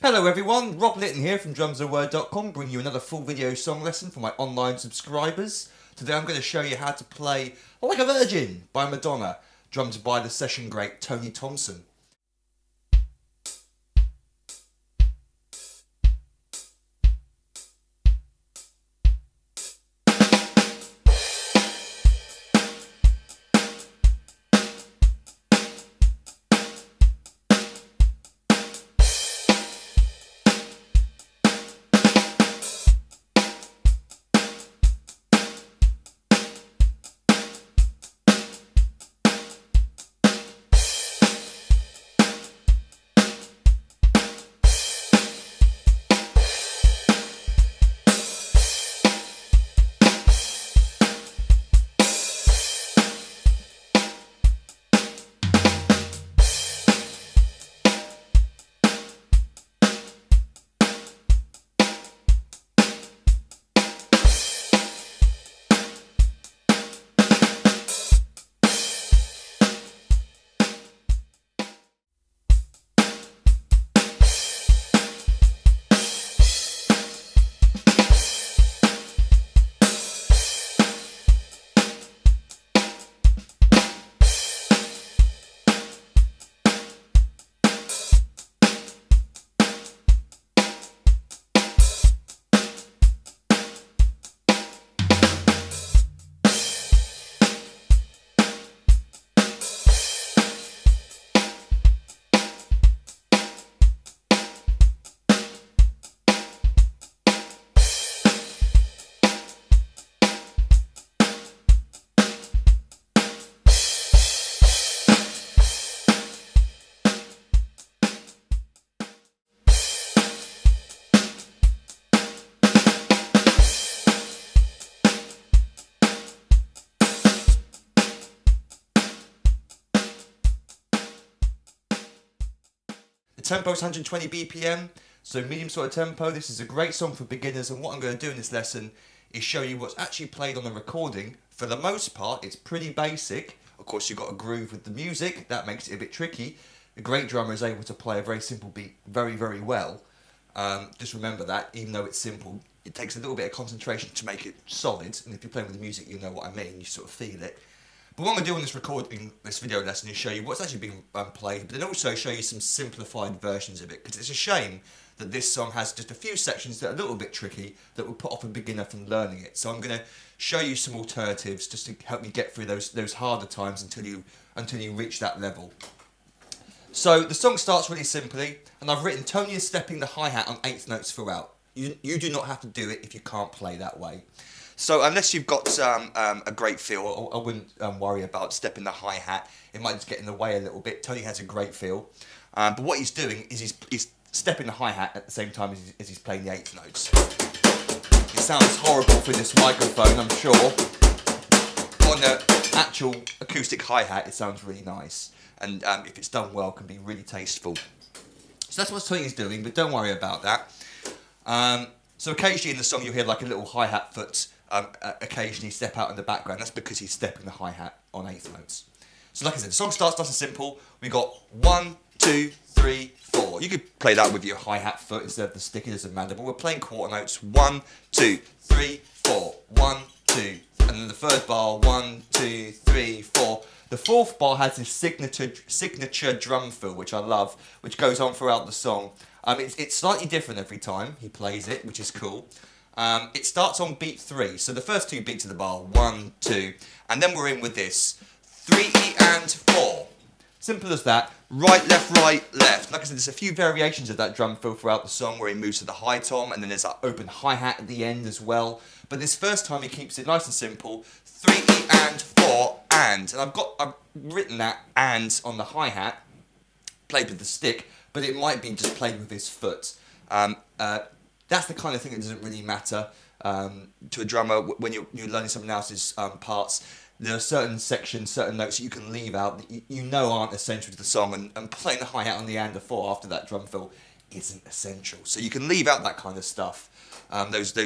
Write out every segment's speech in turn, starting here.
Hello everyone, Rob Litton here from drumsandword.com, bringing you another full video song lesson for my online subscribers. Today I'm going to show you how to play Like a Virgin by Madonna, drummed by the session great Tony Thompson. The tempo is 120 BPM, so medium sort of tempo. This is a great song for beginners, and what I'm going to do in this lesson is show you what's actually played on the recording. For the most part, it's pretty basic. Of course, you've got a groove with the music, that makes it a bit tricky. A great drummer is able to play a very simple beat very, very well. Just remember that, even though it's simple, it takes a little bit of concentration to make it solid, and if you're playing with the music, you know what I mean, you sort of feel it. But what I'm going to do in this video lesson is show you what's actually being played, but then also show you some simplified versions of it, because it's a shame that this song has just a few sections that are a little bit tricky that will put off a beginner from learning it. So I'm going to show you some alternatives just to help you get through those harder times until you reach that level. So the song starts really simply, and I've written Tony is stepping the hi-hat on 8th notes throughout. You do not have to do it if you can't play that way. So unless you've got a great feel, I wouldn't worry about stepping the hi-hat. It might just get in the way a little bit. Tony has a great feel. But what he's doing is he's stepping the hi-hat at the same time as he's playing the 8th notes. It sounds horrible through this microphone, I'm sure. On an actual acoustic hi-hat, it sounds really nice. And if it's done well, can be really tasteful. So that's what Tony's doing, but don't worry about that. So occasionally in the song you'll hear like a little hi-hat foot occasionally step out in the background. That's because he's stepping the hi-hat on 8th notes. So like I said, the song starts nice and simple. We got 1, 2, 3, 4. You could play that with your hi-hat foot instead of the stick. It doesn't matter. But we're playing quarter notes. 1, 2, 3, 4. 1, 2. And then the third bar, 1, 2, 3, 4. The fourth bar has this signature drum fill, which I love, which goes on throughout the song. It's slightly different every time he plays it, which is cool. It starts on beat 3, so the first 2 beats of the bar, 1, 2, and then we're in with this 3 and 4. Simple as that. Right, left, right, left. Like I said, there's a few variations of that drum fill throughout the song where he moves to the high tom, and then there's that open hi-hat at the end as well. But this first time he keeps it nice and simple. 3 and 4 and I've written that and on the hi-hat, played with the stick, but it might be just played with his foot. That's the kind of thing that doesn't really matter to a drummer when you're learning someone else's parts. There are certain sections, certain notes that you can leave out that you know aren't essential to the song, and playing the hi-hat on the and the 4 after that drum fill isn't essential. So you can leave out that kind of stuff, those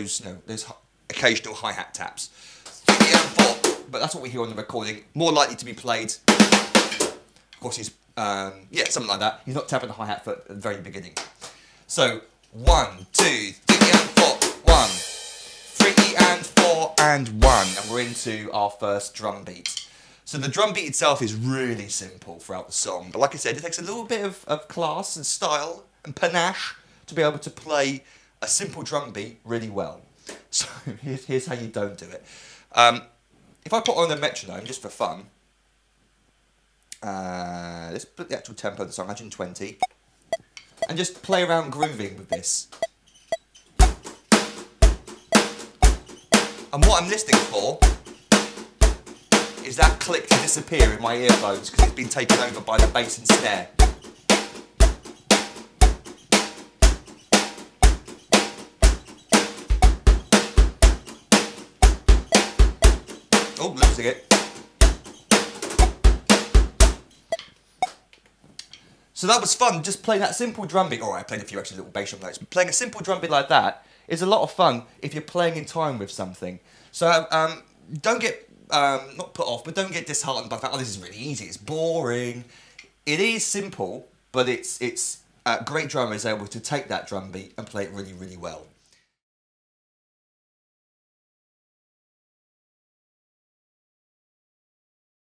occasional hi-hat taps. 3 and 4, but that's what we hear on the recording. More likely to be played. Of course, he's something like that. He's not tapping the hi-hat foot at the very beginning. So 1, 2, 3 and 4. 1, 3 and 4 and 1. And we're into our first drum beat. So the drum beat itself is really simple throughout the song. But like I said, it takes a little bit of class and style and panache to be able to play a simple drum beat really well. So here's how you don't do it. If I put on a metronome, just for fun, let's put the actual tempo of the song, 120, and just play around grooving with this. And what I'm listening for is that click to disappear in my earphones because it's been taken over by the bass and snare. Oh, losing it. So that was fun, just playing that simple drum beat. Alright, I played a few extra little bass drum notes, but playing a simple drum beat like that is a lot of fun if you're playing in time with something. So don't get, not put off, but don't get disheartened by the fact, oh, this is really easy, it's boring. It is simple, but it's great drummers able to take that drum beat and play it really, really well.